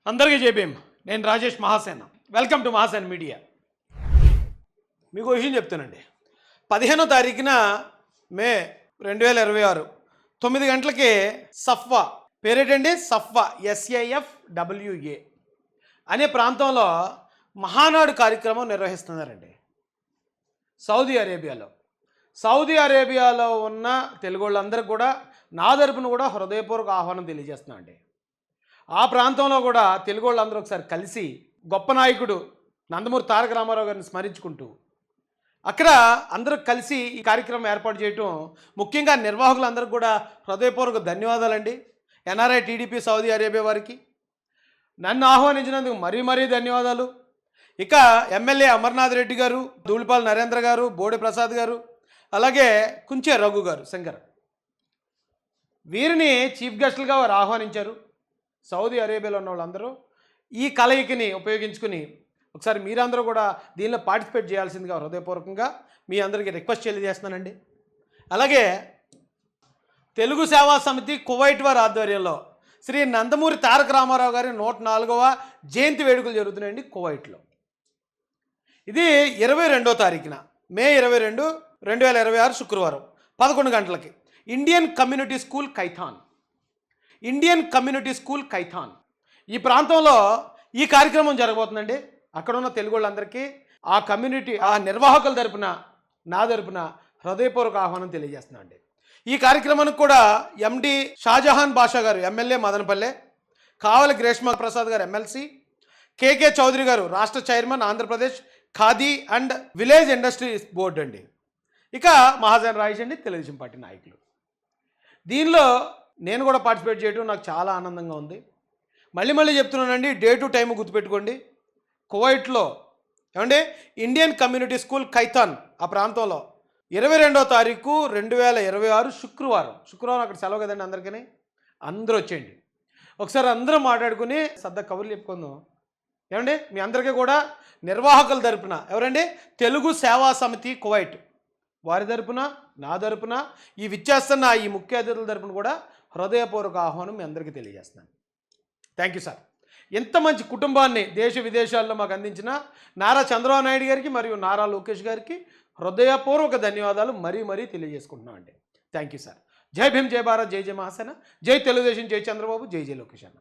అందరికీ జేబీఎం. నేను Rajesh Mahasena. Welcome to Mahasena media. మీకు విషయం చెప్తానండి. 15వ తారీఖున మే 2026 9 గంటలకి సఫ్వా, పేరేటండి సఫ్వా, SAFWA అనే ప్రాంతంలో మహానాడు కార్యక్రమం నిర్వహిస్తున్నారండి. సౌదీ అరేబియాలో ఉన్న తెలుగు వాళ్ళందరికీ కూడా నా తరపున కూడా హృదయపూర్వక ఆహ్వానం తెలియజేస్తున్నా అండి. ఆ ప్రాంతంలో కూడా తెలుగు వాళ్ళందరూ ఒకసారి కలిసి గొప్ప నాయకుడు నందమూరి తారక రామారావు గారిని స్మరించుకుంటూ అక్కడ అందరూ కలిసి ఈ కార్యక్రమం ఏర్పాటు చేయటం, ముఖ్యంగా నిర్వాహకులందరికీ కూడా హృదయపూర్వక ధన్యవాదాలండి. NRI TDP సౌదీ అరేబియా వారికి నన్ను ఆహ్వానించినందుకు మరీ ధన్యవాదాలు. ఇక ఎమ్మెల్యే అమర్నాథ్ రెడ్డి గారు, ధూళిపాల నరేంద్ర గారు, బోడి ప్రసాద్ గారు, అలాగే కుంచే రఘు గారు, శంకర్, వీరిని చీఫ్ గెస్టులుగా వారు ఆహ్వానించారు. సౌదీ అరేబియాలో ఉన్న వాళ్ళందరూ ఈ కలయికని ఉపయోగించుకుని ఒకసారి మీరందరూ కూడా దీనిలో పార్టిసిపేట్ చేయాల్సిందిగా హృదయపూర్వకంగా మీ అందరికీ రిక్వెస్ట్ తెలియజేస్తున్నానండి. అలాగే తెలుగు సేవా సమితి కువైట్ వారి ఆధ్వర్యంలో శ్రీ నందమూరి తారక రామారావు గారి 104వ జయంతి వేడుకలు జరుగుతున్నాయండి కువైట్లో. ఇది 22వ తారీఖున మే 22, 2026 శుక్రవారం 11 గంటలకి ఇండియన్ కమ్యూనిటీ స్కూల్ కైథాన్ ఈ ప్రాంతంలో ఈ కార్యక్రమం జరగబోతుందండి. అక్కడ ఉన్న తెలుగు వాళ్ళందరికీ ఆ కమ్యూనిటీ, ఆ నిర్వాహకుల తరపున, నా తరపున హృదయపూర్వక ఆహ్వానం తెలియజేస్తున్నా అండి. ఈ కార్యక్రమానికి కూడా MD షాజహాన్ బాషా గారు, ఎమ్మెల్యే మదనపల్లె, కావలి గ్రేష్మ ప్రసాద్ గారు, MLC, KK చౌదరి గారు, రాష్ట్ర chairman, Andhra Pradesh khadi and village industries board అండి. ఇక మహాజన్ రాయేష్ అండి, తెలుగుదేశం పార్టీ నాయకులు. దీనిలో నేను కూడా పార్టిసిపేట్ చేయడం నాకు చాలా ఆనందంగా ఉంది. మళ్ళీ చెప్తున్నానండి, డేటు టైము గుర్తుపెట్టుకోండి. కువైట్లో ఏమండి ఇండియన్ కమ్యూనిటీ స్కూల్ కైథాన్ ఆ ప్రాంతంలో 22వ తారీఖు 2026 శుక్రవారం అక్కడ సెలవు కదండి అందరికీ. అందరూ వచ్చేయండి. ఒకసారి అందరూ మాట్లాడుకుని సరదా కబుర్లు చెప్పుకుందాం. ఏమండి మీ అందరికీ కూడా నిర్వాహకుల తరపున, ఎవరండి, తెలుగు సేవా సమితి కువైట్ వారి తరపున, నా తరపున, ఈ విచ్చేస్తున్న ఈ ముఖ్య అతిథుల తరపున కూడా హృదయపూర్వక ఆహ్వానం మీ అందరికీ తెలియజేస్తున్నాను. Thank you sir. ఎంత మంచి కుటుంబాన్ని దేశ విదేశాల్లో మాకు అందించిన నారా చంద్రబాబు నాయుడు గారికి మరియు నారా లోకేష్ గారికి హృదయపూర్వక ధన్యవాదాలు మరీ తెలియజేసుకుంటున్నాం అండి. Thank you sir. జై భీమ్, జై భారత్, జై మహాసేన, జై తెలుగుదేశం, జై చంద్రబాబు, జై లోకేష్ అన్న.